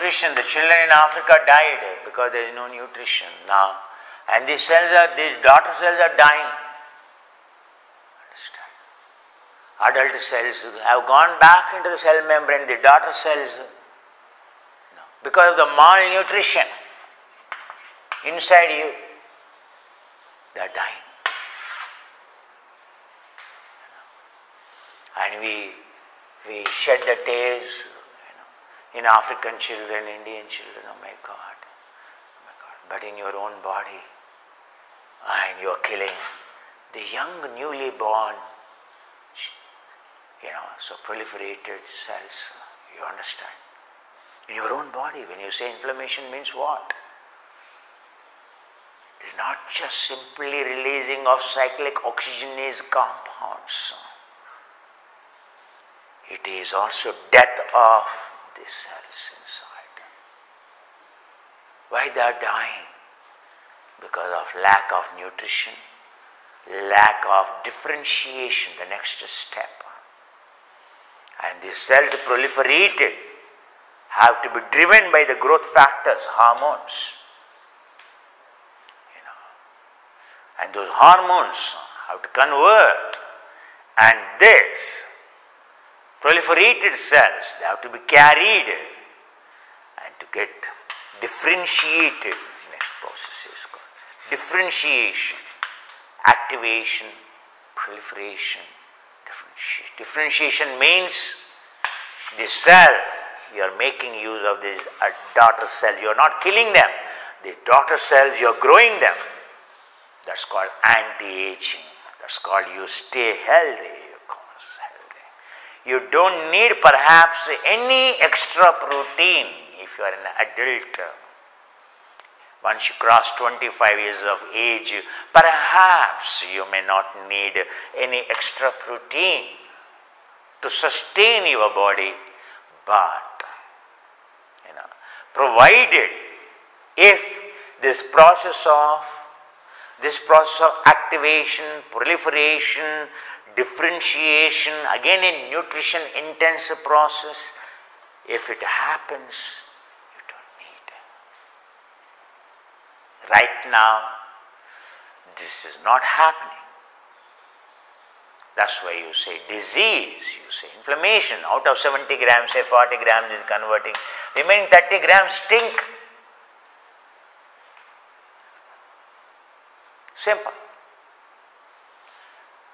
malnutrition. The children in Africa died because there is no nutrition now. And these daughter cells are dying. Understand? Adult cells have gone back into the cell membrane, the daughter cells, because of the malnutrition inside you, they are dying. And we shed the tears, in African children, Indian children, oh my God. But in your own body, and you are killing the young, newly born, so proliferated cells, you understand. In your own body, when you say inflammation means what? It is not just simply releasing of cyclic oxygenase compounds. It is also death of the cells inside. Why they are dying? Because of lack of nutrition, lack of differentiation, the next step. And these cells proliferated have to be driven by the growth factors, hormones. And those hormones have to convert. And this proliferated cells, they have to be carried and to get differentiated. Next process is called differentiation, activation, proliferation, differentiation. Differentiation means the cell, you are making use of these daughter cells. You are not killing them. The daughter cells, you are growing them. That's called anti-aging. That's called you stay healthy. You don't need perhaps any extra protein if you are an adult. Once you cross 25 years of age, perhaps you may not need any extra protein to sustain your body, but provided if this process of activation, proliferation, differentiation, again in nutrition intensive process, if it happens, you don't need. Right now, this is not happening. That's why you say disease, you say inflammation. Out of 70 grams, say 40 grams is converting. Remaining 30 grams stink. Simple.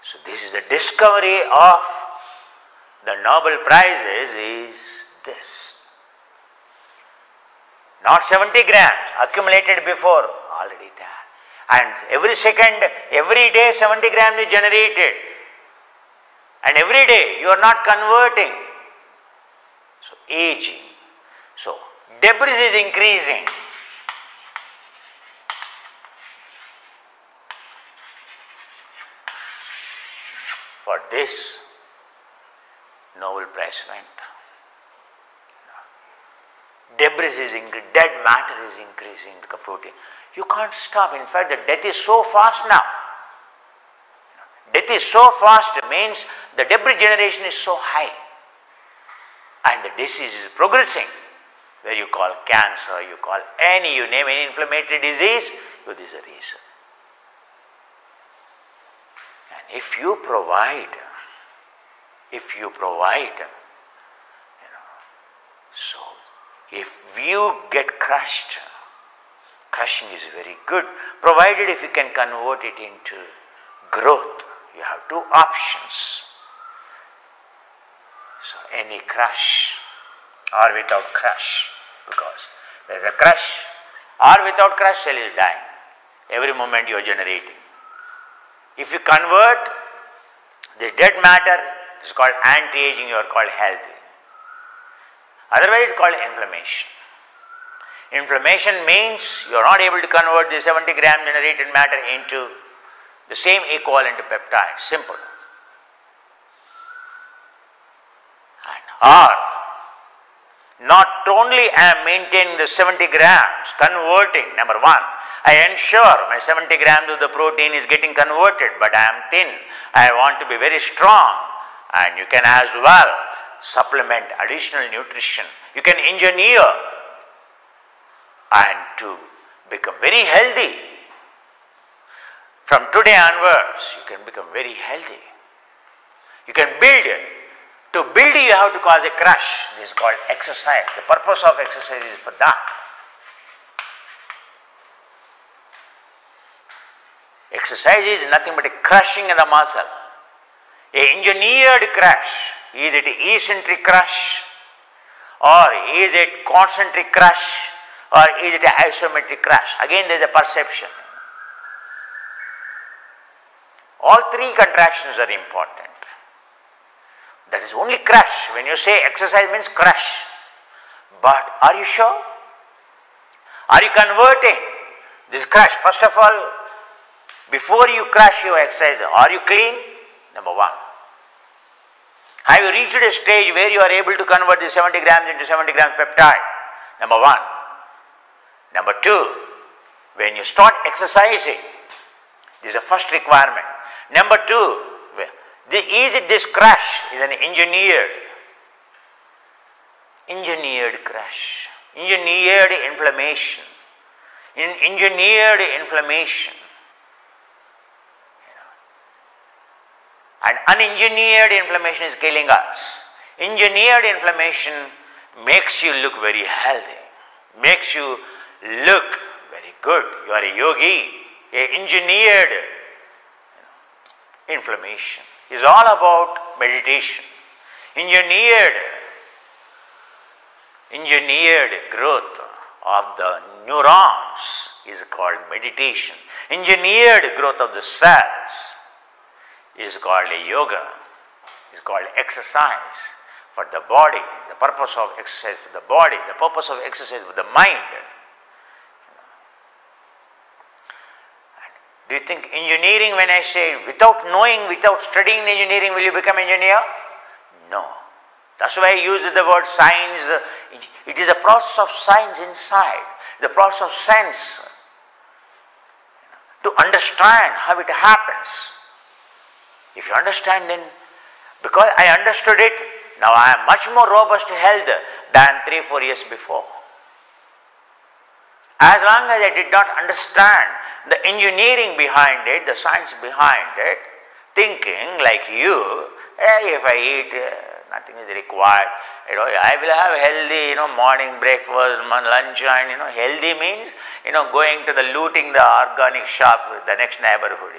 So this is the discovery of the Nobel Prizes is this. Not 70 grams accumulated before, already there. And every second, every day 70 grams is generated. And every day you are not converting. So aging. So debris is increasing. For this, Nobel Prize went. Debris is increasing, dead matter is increasing the protein. You can't stop. In fact, the death is so fast now. Death is so fast means the debris generation is so high. And the disease is progressing. Where you call cancer, you call you name any inflammatory disease, this is a reason. And if you provide, so if you get crushed, crushing is very good, provided if you can convert it into growth. You have two options. So any crush or without crush, because there is a crush or without crush, cell is dying. Every moment you are generating. If you convert the dead matter, it's called anti-aging, you are called healthy. Otherwise it's called inflammation. Inflammation means you are not able to convert the 70 gram generated matter into the same equivalent peptide, simple. Or not only I am maintaining the 70 grams, converting, number one, I ensure my 70 grams of the protein is getting converted, but I am thin, I want to be very strong, and you can as well supplement additional nutrition. You can engineer and to become very healthy. From today onwards, you can become very healthy. You can build. To build, you have to cause a crash. This is called exercise. The purpose of exercise is for that. Exercise is nothing but a crushing of the muscle. A engineered crash. Is it eccentric crash? Or is it concentric crash? Or is it an isometric crash? Again, there is a perception. All three contractions are important. That is only crash. When you say exercise means crash. But are you sure? Are you converting this crash? First of all, before you crash your exercise, are you clean? Number one. Have you reached a stage where you are able to convert the 70 grams into 70 grams peptide? Number one. Number two, when you start exercising, this is the first requirement. Number two, this crash is an engineered crash, engineered inflammation, engineered inflammation. And unengineered inflammation is killing us. Engineered inflammation makes you look very healthy, makes you look very good. You are a yogi. Engineered inflammation is all about meditation. Engineered growth of the neurons is called meditation. Engineered growth of the cells is called a yoga, is called exercise for the body. The purpose of exercise for the body, the purpose of exercise for the mind. Do you think engineering, when I say without knowing, without studying engineering, will you become engineer? No. That's why I use the word science. It is a process of science inside, the process of sense, to understand how it happens. If you understand, then, because I understood it, now I am much more robust health than 3-4 years before. As long as I did not understand the engineering behind it, the science behind it, thinking like you, if I eat, nothing is required. I will have healthy, morning breakfast, lunch, and healthy means, going to the looting the organic shop, the next neighborhood,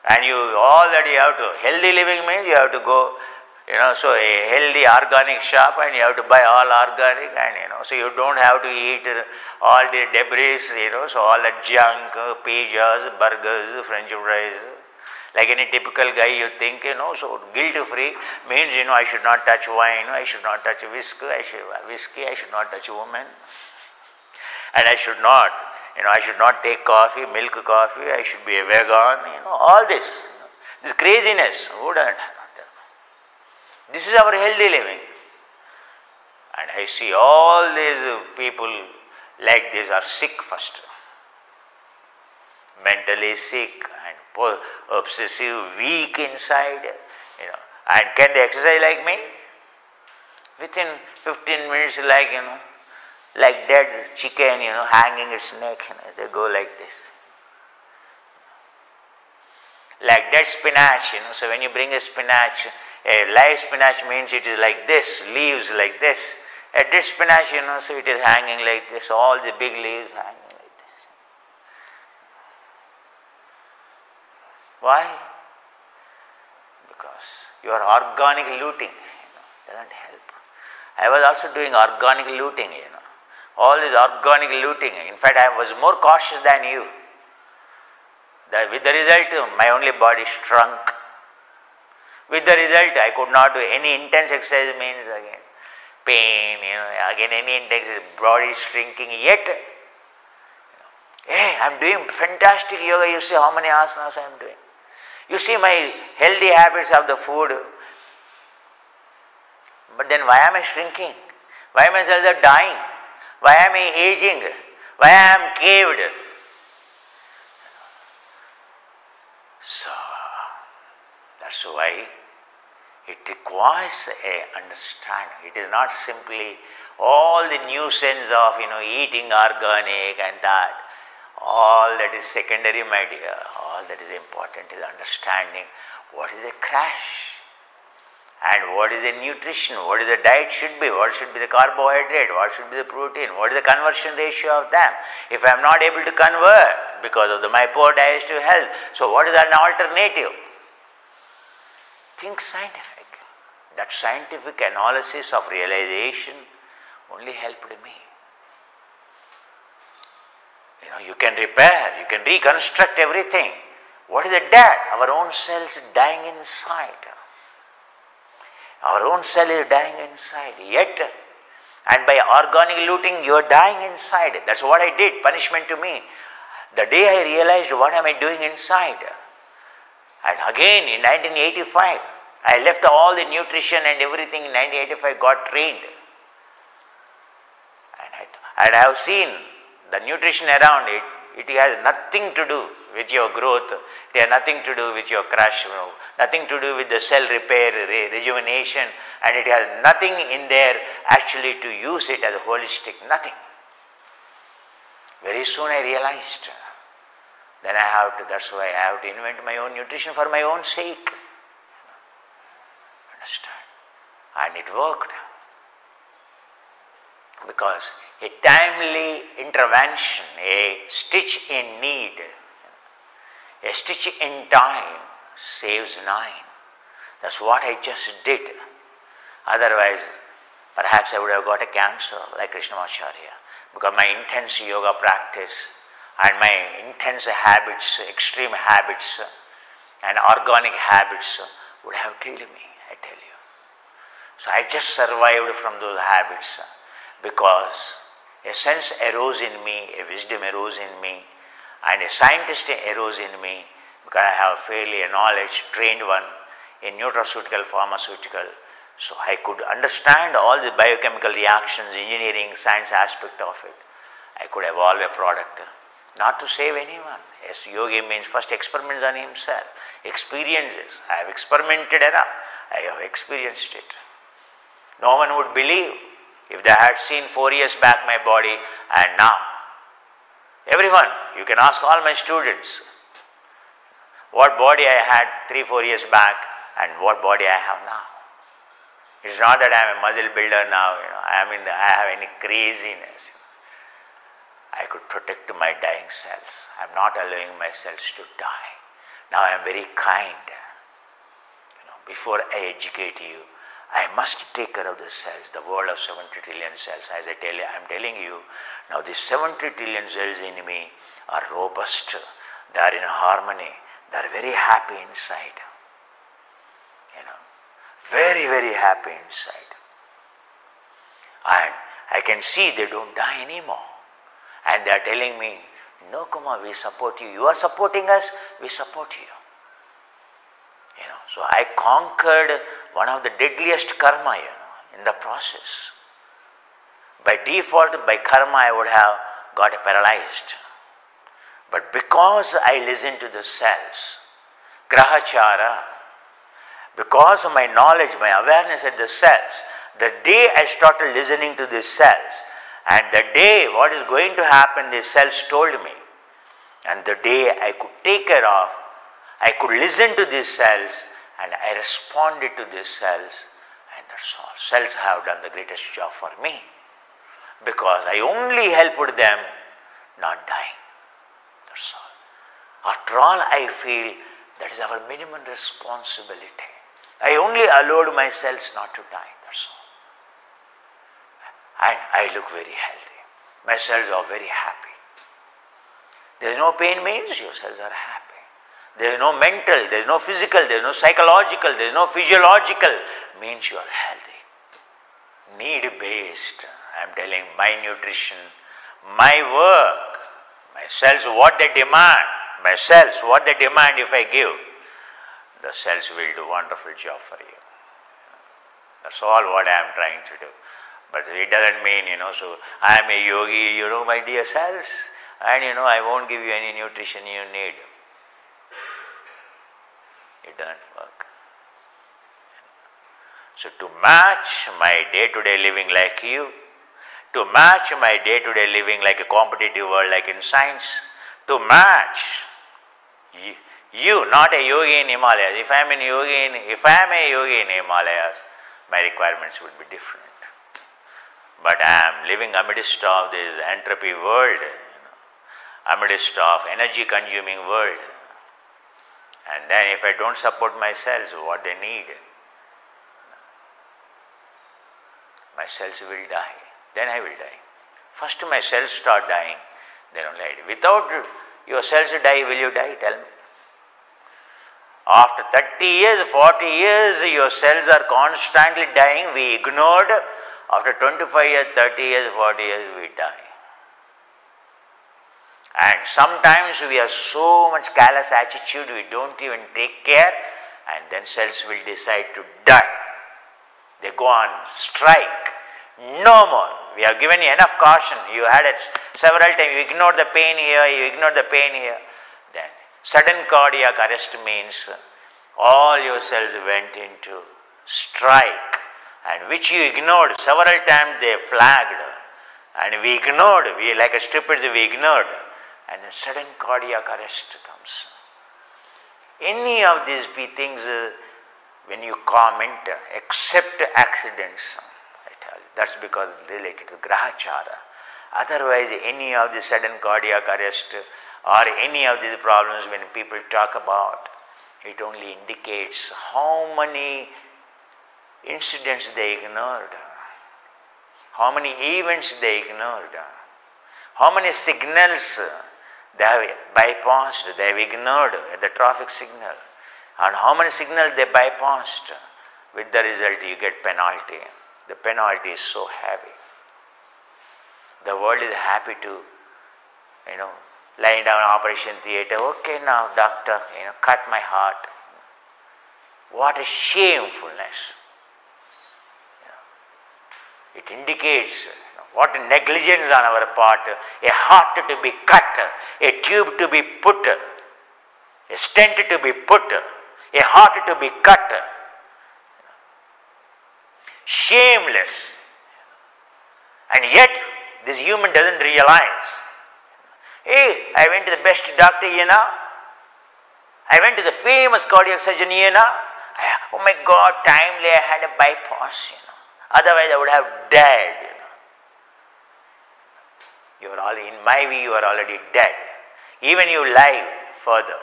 And all that you have to, healthy living means you have to go, so a healthy organic shop and you have to buy all organic and, so you don't have to eat all the debris, so all the junk, pizzas, burgers, french fries. Like any typical guy you think, so guilt-free means, I should not touch wine, I should not touch whiskey, I should not touch women. And I should not take coffee, milk coffee, I should be a vegan, all this craziness. This is our healthy living. And I see all these people like this are sick first. Mentally sick and obsessive, weak inside, And can they exercise like me? Within 15 minutes, like dead chicken, hanging its neck, they go like this. Like dead spinach, so when you bring a spinach, a live spinach means it is like this, leaves like this. A dead spinach, so it is hanging like this, all the big leaves hanging like this. Why? Because your organic looting, doesn't help. I was also doing organic looting, all this organic looting. In fact, I was more cautious than you. With the result, my only body shrunk. With the result, I could not do any intense exercise, means again pain, again any intense body shrinking. Yet, hey, I am doing fantastic yoga. You see how many asanas I am doing. You see my healthy habits of the food. But then why am I shrinking? Why my cells are dying? Why am I aging? Why I am caved? So, that's why it requires a understanding. It is not simply all the nuisance of, eating organic and that, all that is secondary, my dear. All that is important is understanding what is a crash and what is a nutrition, what is the diet should be, what should be the carbohydrate, what should be the protein, what is the conversion ratio of them. If I am not able to convert because of my poor digestive health, so what is an alternative? Think scientific. That scientific analysis of realization only helped me. You can repair, you can reconstruct everything. What is the death? Our own cells dying inside. Our own cell is dying inside. Yet, and by organic looting, you are dying inside. That's what I did, punishment to me. The day I realized what am I doing inside. And again in 1985, I left all the nutrition and everything in 1985, got trained. And I have seen the nutrition around it, it has nothing to do with your growth, it has nothing to do with your crash, nothing to do with the cell repair, rejuvenation, and it has nothing in there actually to use it as a holistic, nothing. Very soon I realized, then that's why I have to invent my own nutrition for my own sake. Understand? And it worked. Because a timely intervention, a stitch in need, a stitch in time saves 9. That's what I just did. Otherwise, perhaps I would have got a cancer like Krishnamacharya, because my intense yoga practice and my intense habits, extreme habits and organic habits would have killed me, I tell you. So I just survived from those habits because a sense arose in me, a wisdom arose in me, and a scientist arose in me, because I have fairly a knowledge, trained one in nutraceutical, pharmaceutical. So I could understand all the biochemical reactions, engineering, science aspect of it. I could evolve a product, not to save anyone. Yes, yogi means first experiments on himself, experiences. I have experimented enough, I have experienced it. No one would believe if they had seen 4 years back my body and now. Everyone, you can ask all my students what body I had 3-4 years back and what body I have now. It's not that I am a muscle builder now, I have any craziness. I could protect my dying cells. I am not allowing my cells to die. Now I am very kind. Before I educate you, I must take care of the cells, the world of 70 trillion cells. As I am telling you, now these 70 trillion cells in me are robust, they are in harmony, they are very happy inside. Very, very happy inside. And I can see they don't die anymore. And they are telling me, no Kumar, we support you. You are supporting us, we support you. So I conquered one of the deadliest karma, in the process. By default, by karma, I would have got paralyzed. But because I listened to the cells, grahachara, because of my knowledge, my awareness at the cells, the day I started listening to these cells, and the day what is going to happen, these cells told me, and the day I could take care of, I could listen to these cells, and I responded to these cells, and that's all. Cells have done the greatest job for me, because I only helped them not dying. That's all. After all, I feel that is our minimum responsibility. I only allowed my cells not to die, that's all. And I look very healthy. My cells are very happy. There is no pain means your cells are happy. There is no mental, there is no physical, there is no psychological, there is no physiological, means you are healthy. Need-based, I am telling my nutrition, my work, my cells what they demand, my cells what they demand if I give, the cells will do wonderful job for you. That's all what I am trying to do. But it doesn't mean, so I am a yogi, my dear cells, and I won't give you any nutrition you need. It doesn't work. So to match my day-to-day living like you, to match my day-to-day living like a competitive world like in science, to match you, not a yogi in Himalayas. If I am a yogi in Himalayas, my requirements would be different. But I am living amidst of this entropy world, amidst of energy consuming world. And then if I don't support my cells, what they need, my cells will die. Then I will die. First my cells start dying, then only I die. Without your cells die, will you die? Tell me. After 30 years, 40 years, your cells are constantly dying. We ignored. After 25 years, 30 years, 40 years, we die. And sometimes we have so much callous attitude, we don't even take care, and then cells will decide to die. They go on strike. No more. We have given you enough caution. You had it several times. You ignored the pain here, you ignored the pain here. Then sudden cardiac arrest means all your cells went into strike, and which you ignored. Several times they flagged, and we ignored. We like a strippers, we ignored. And then sudden cardiac arrest comes. Any of these things, when you comment, except accidents, I tell you, that's because related to grahachara. Otherwise, any of the sudden cardiac arrest or any of these problems when people talk about, it only indicates how many incidents they ignored, how many events they ignored, how many signals they have bypassed, they have ignored at the traffic signal, and how many signals they bypassed. With the result, you get penalty. The penalty is so heavy. The world is happy to, lying down operation theater. Okay, now doctor, cut my heart. What a shamefulness. It indicates what a negligence on our part. A heart to be cut, a tube to be put, a stent to be put, a heart to be cut. Shameless. And yet, this human doesn't realize. Hey, I went to the best doctor, I went to the famous cardiac surgeon, Oh my God, timely I had a bypass, Otherwise I would have died, You are all, in my view, you are already dead. Even you lie further,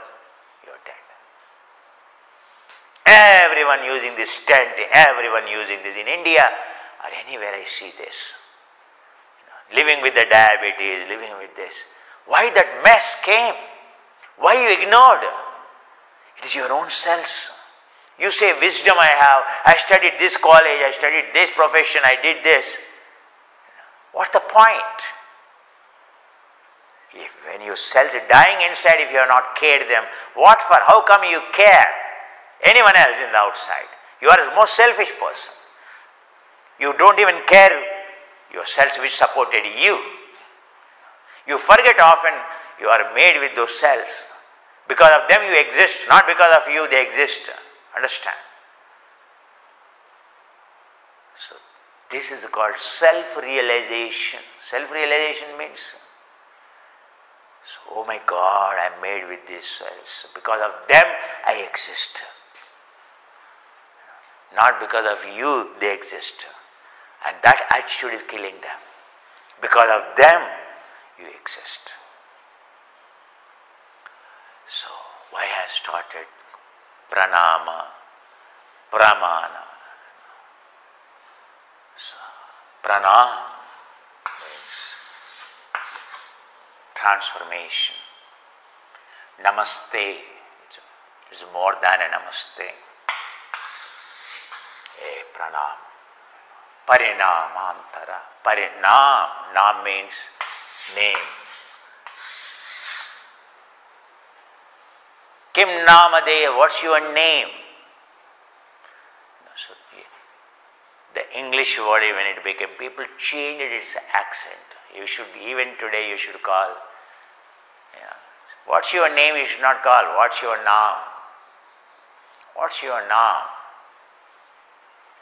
you are dead. Everyone using this stent, everyone using this in India or anywhere I see this. Living with the diabetes, living with this. Why that mess came? Why you ignored? It is your own cells. You say wisdom I have, I studied this college, I studied this profession, I did this. What's the point? When your cells are dying inside, if you have not cared them, what for? How come you care anyone else in the outside? You are the most selfish person. You don't even care your cells which supported you. You forget often you are made with those cells. Because of them you exist, not because of you they exist. Understand? So, this is called self-realization. Self-realization means, oh my God, I am made with these cells. Because of them I exist. Not because of you they exist. And that attitude is killing them. Because of them you exist. So, why I started pranama, pramana. So, pranam means transformation. Namaste is more than a namaste. A pranam. Parinamantara. Parinam. Nam means name. Kim Namadeya, what's your name? So, the English word, when it became, people changed its accent. You should, even today you should call, what's your name you should not call, what's your Naam? What's your Naam?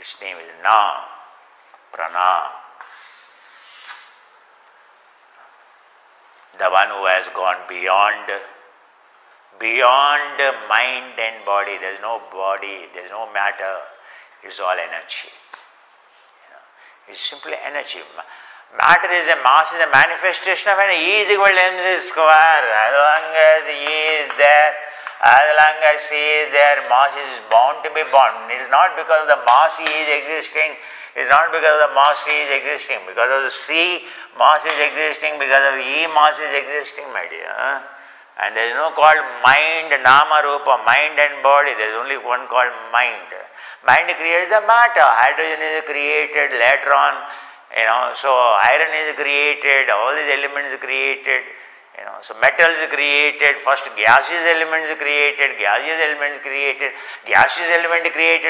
Its name is Naam, Pranam. the one who has gone beyond mind and body. There is no body, there is no matter, it is all energy. It is simply energy. Matter is a mass, is a manifestation of an E is equal to mc square. As long as E is there, as long as C is there, mass is bound to be bound. It is not because the mass E is existing, it is not because the mass C is existing. Because of the C, mass is existing, because of E, mass is existing, my dear. And there is no called mind, nama, rupa, mind and body. There is only one called mind. Mind creates the matter. Hydrogen is created later on. So iron is created, all these elements are created, so metals are created, first gaseous elements are created, gaseous element created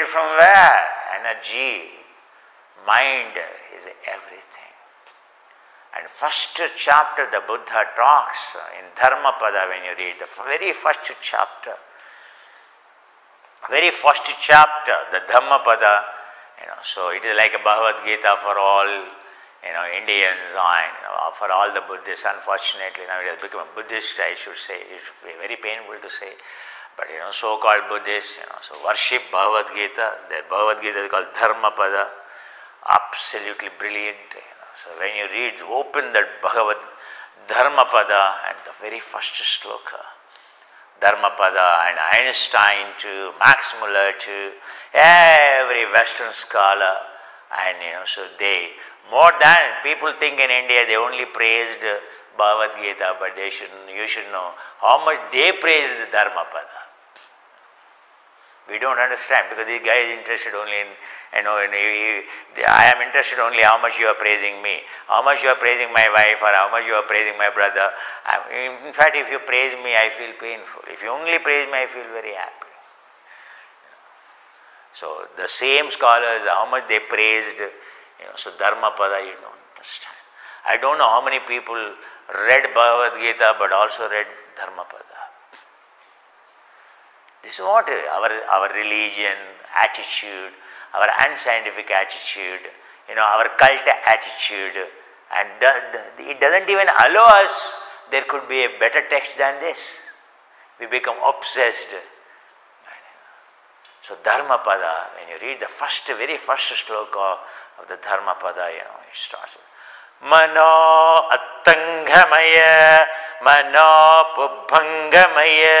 from where? Energy. Mind is everything. And first chapter the Buddha talks in Dharmapada, when you read the very first chapter, the Dhammapada. So it is like a Bhagavad Gita for all, Indians and for all the Buddhists. Unfortunately, now it has become a Buddhist, I should say. It should be very painful to say. But so-called Buddhists, so worship Bhagavad Gita. Their Bhagavad Gita is called Dharmapada. Absolutely brilliant. So when you read, open that Bhagavad Dharmapada and the very first sloka, Dharmapada, and Einstein to Max Muller to every Western scholar, and so they, more than people think in India they only praised Bhagavad Gita, but you should know how much they praised the Dharmapada. We don't understand, because this guy is interested only in, I am interested only how much you are praising me, how much you are praising my wife, or how much you are praising my brother. In fact, if you praise me, I feel painful. If you only praise me, I feel very happy. So the same scholars, how much they praised, so Dharmapada, you don't understand. I don't know how many people read Bhagavad Gita but also read Dharmapada. This is what our religion, attitude, our unscientific attitude, our cult attitude, and it doesn't even allow us, there could be a better text than this. We become obsessed. So Dharmapada, when you read the very first sloka of the Dharmapada, it starts with Mano Attangamaya, Mano Pubbhangamaya.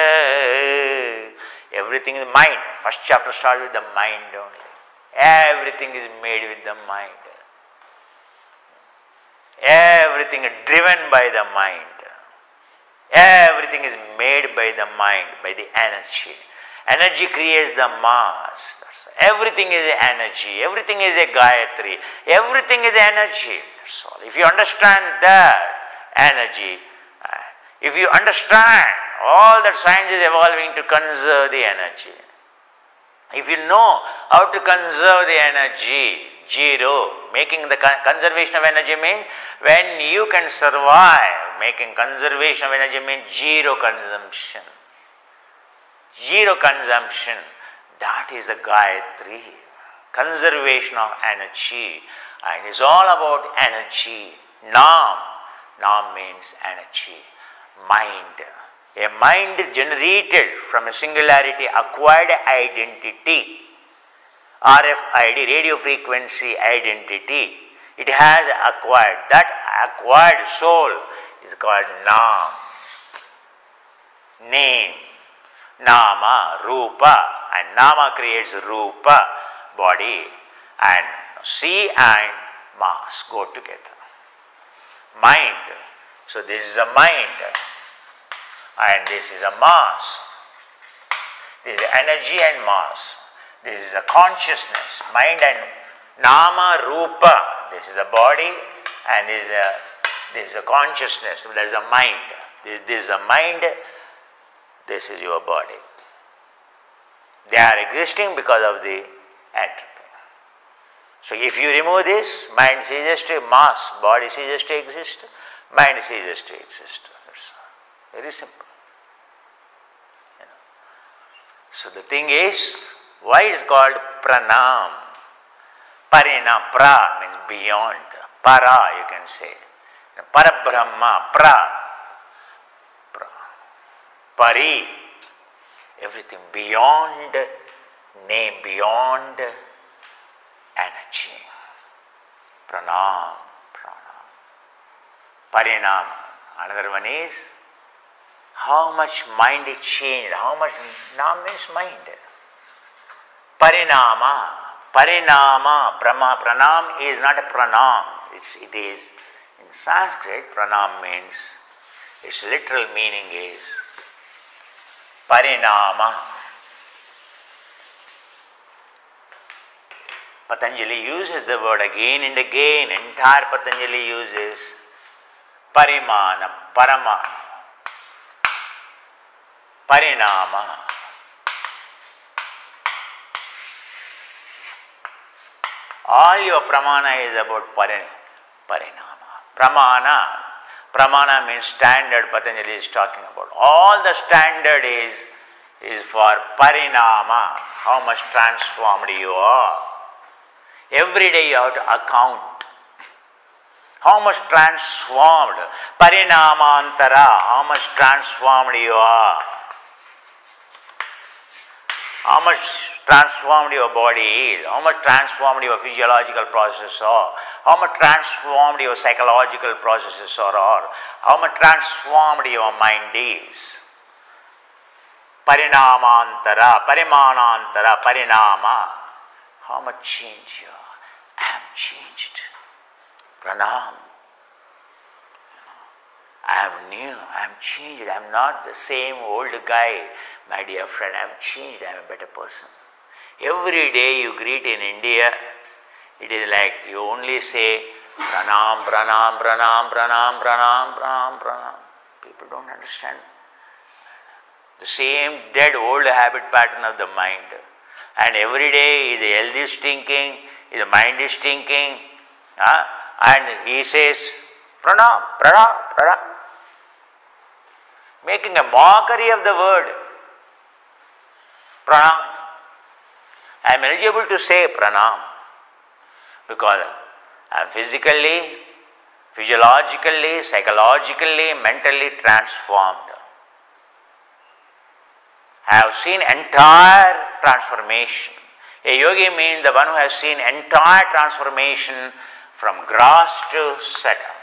Everything is mind. First chapter starts with the mind only. Everything is made with the mind. Everything is driven by the mind. Everything is made by the mind, by the energy. Energy creates the mass. Everything is energy. Everything is a Gayatri. Everything is energy. That's all. If you understand that energy, if you understand all that science is evolving to conserve the energy, if you know how to conserve the energy, zero, making the conservation of energy means when you can survive, making conservation of energy means zero consumption. Zero consumption, that is the Gayatri, conservation of energy, and it's all about energy. Nam means energy, mind. A mind generated from a singularity, acquired identity, RFID, radio frequency identity, it has acquired. That acquired soul is called Nam, name. Nama, Rupa, and Nama creates Rupa, body, and C and mass go together. Mind, so this is a mind, and this is a mass. This is energy and mass. This is a consciousness, mind and Nama, Rupa. This is a body, and this is a consciousness. So there is a mind. This is a mind. This is your body. They are existing because of the entropy. So if you remove this, mind ceases to mass, body ceases to exist, mind ceases to exist. That's very simple. So the thing is, why it is called pranam? Parinam, pra means beyond. Para, you can say. Parabrahma, pra. Pari, everything beyond name, beyond energy. Pranam, pranam. Parinama. Another one is how much mind is changed, how much nam means mind. Parinama, parinama, pranam is not a pranam. It is in Sanskrit. Pranam means, its literal meaning is parinama. Patanjali uses the word again and again. Entire Patanjali uses parimanam, parama, parinama. All your pramana is about parinama. Pramana means standard. Patanjali is talking about. All the standard is for parinama, how much transformed you are. Every day you have to account how much transformed, parinamantara, how much transformed you are. How much transformed your body is, how much transformed your physiological processes are, how much transformed your psychological processes are, how much transformed your mind is. Parinamantara, parimanantara, parinama. How much change you are. I am changed. Pranam. I am new, I am changed, I am not the same old guy, my dear friend, I am changed, I am a better person. Every day you greet in India, it is like you only say pranam, pranam, pranam, pranam, pranam, pranam, pranam. People don't understand. The same dead old habit pattern of the mind. And every day the health is stinking, the mind is stinking, and he says pranam, pranam, pranam, making a mockery of the word pranam. I am eligible to say pranam because I am physically, physiologically, psychologically, mentally transformed. I have seen entire transformation. A yogi means the one who has seen entire transformation from gross to subtle,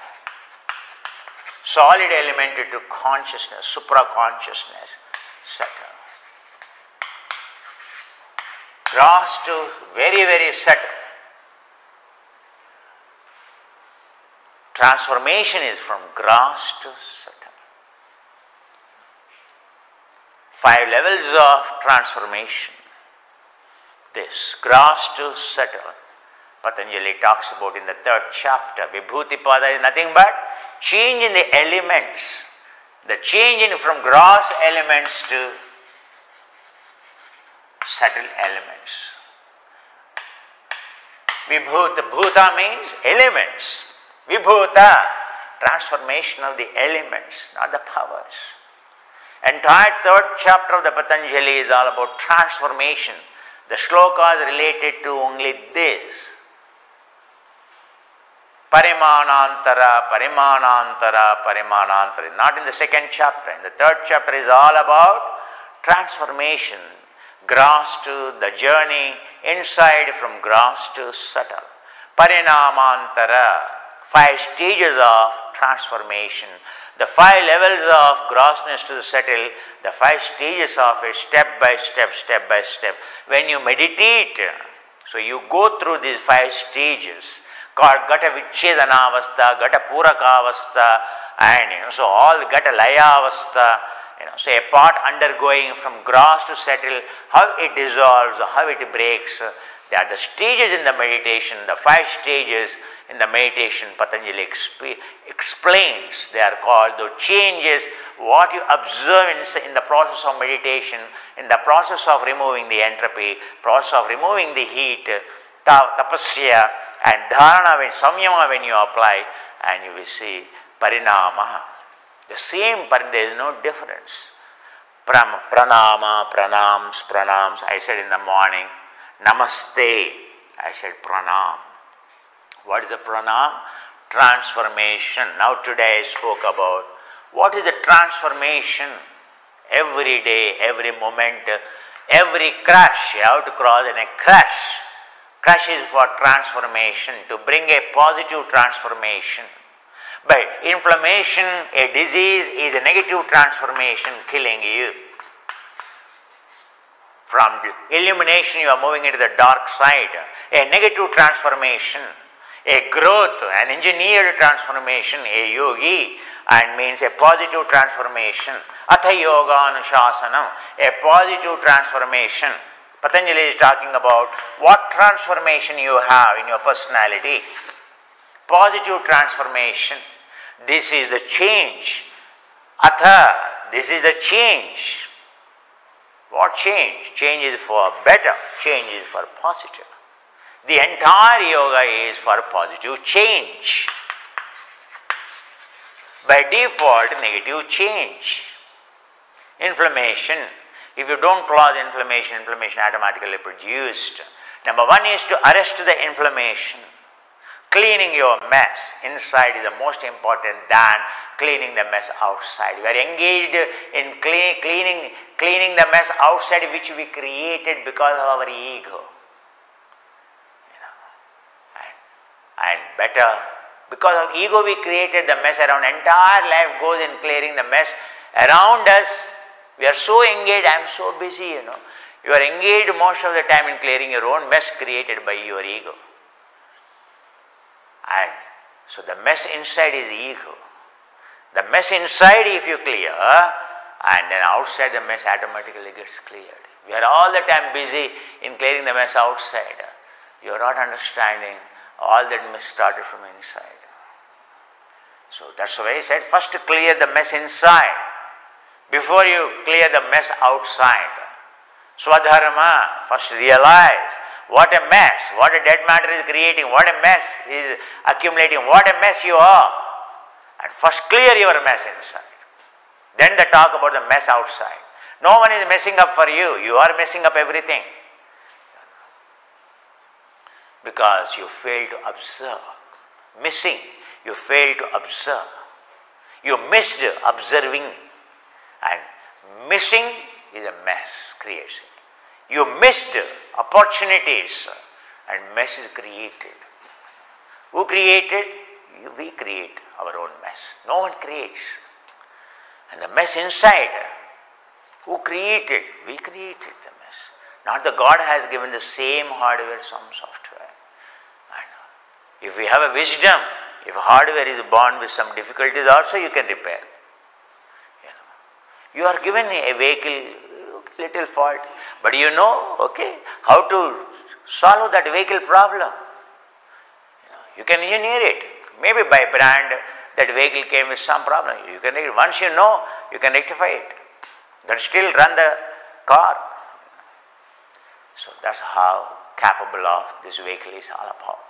solid element to consciousness, supra-consciousness, subtle. Gross to very, very subtle. Transformation is from gross to subtle. 5 levels of transformation. This gross to subtle, Patanjali talks about in the 3rd chapter. Vibhuti-pada is nothing but change in the elements. The change in from gross elements to subtle elements. Vibhuta, bhuta means elements. Vibhuta, transformation of the elements, not the powers. Entire 3rd chapter of the Patanjali is all about transformation. The shloka is related to only this. Parimanantara, parimanantara, parimanantara. Not in the 2nd chapter. In the 3rd chapter is all about transformation. Gross to the journey inside from gross to subtle. Parinamantara, 5 stages of transformation. The 5 levels of grossness to the subtle, the 5 stages of it, step by step, step by step. When you meditate, so you go through these 5 stages called Gata Vichedana-avastha, Gata Puraka-avastha, and so all Gata Laya-avastha. So a part undergoing from gross to subtle, how it dissolves, how it breaks. They are the stages in the meditation, the 5 stages in the meditation Patanjali explains. They are called the changes, what you observe in the process of meditation, in the process of removing the entropy, process of removing the heat, tapasya and dharana, when samyama when you apply, and you will see parinama. The same, there is no difference. Pranama, pranams, I said in the morning. Namaste, I said pranam. What is the pranam? Transformation. Now today I spoke about what is the transformation Every day, every moment, every crash, you have to cross in a crash. Crash is for transformation, to bring a positive transformation. But inflammation, a disease, is a negative transformation killing you. From illumination, you are moving into the dark side. A negative transformation, a growth, an engineered transformation, a yogi, and means a positive transformation. Atha yoga anushasanam, a positive transformation. Patanjali is talking about what transformation you have in your personality. Positive transformation. This is the change. Atha, this is the change. What change? Change is for better, change is for positive. The entire yoga is for positive change. By default, negative change. Inflammation. If you don't cause inflammation, inflammation automatically produced. Number one is to arrest the inflammation. Cleaning your mess inside is the most important than cleaning the mess outside. We are engaged in cleaning the mess outside, which we created because of our ego. And better, because of ego we created the mess around. Entire life goes in clearing the mess around us. We are so engaged, I am so busy, You are engaged most of the time in clearing your own mess created by your ego. And so the mess inside is ego. The mess inside if you clear, and then outside the mess automatically gets cleared. We are all the time busy in clearing the mess outside. You are not understanding all that mess started from inside. So that's why I said first to clear the mess inside before you clear the mess outside. Swadharma, first realize what a mess, what a dead matter is creating, what a mess is accumulating, what a mess you are. And first clear your mess inside. Then the talk about the mess outside. No one is messing up for you, you are messing up everything. Because you fail to observe. Missing, you fail to observe. You missed observing. And missing is a mess creation. You missed opportunities and mess is created. Who created? We create our own mess. No one creates. And the mess inside, who created? We created the mess. Not the God has given the same hardware, some software. And if we have a wisdom, if hardware is born with some difficulties also you can repair. You are given a vehicle, little fault, but you know, how to solve that vehicle problem. You can engineer it. Maybe by brand, that vehicle came with some problem. You can, once you know, you can rectify it. But still run the car. So that's how capable of this vehicle is all about.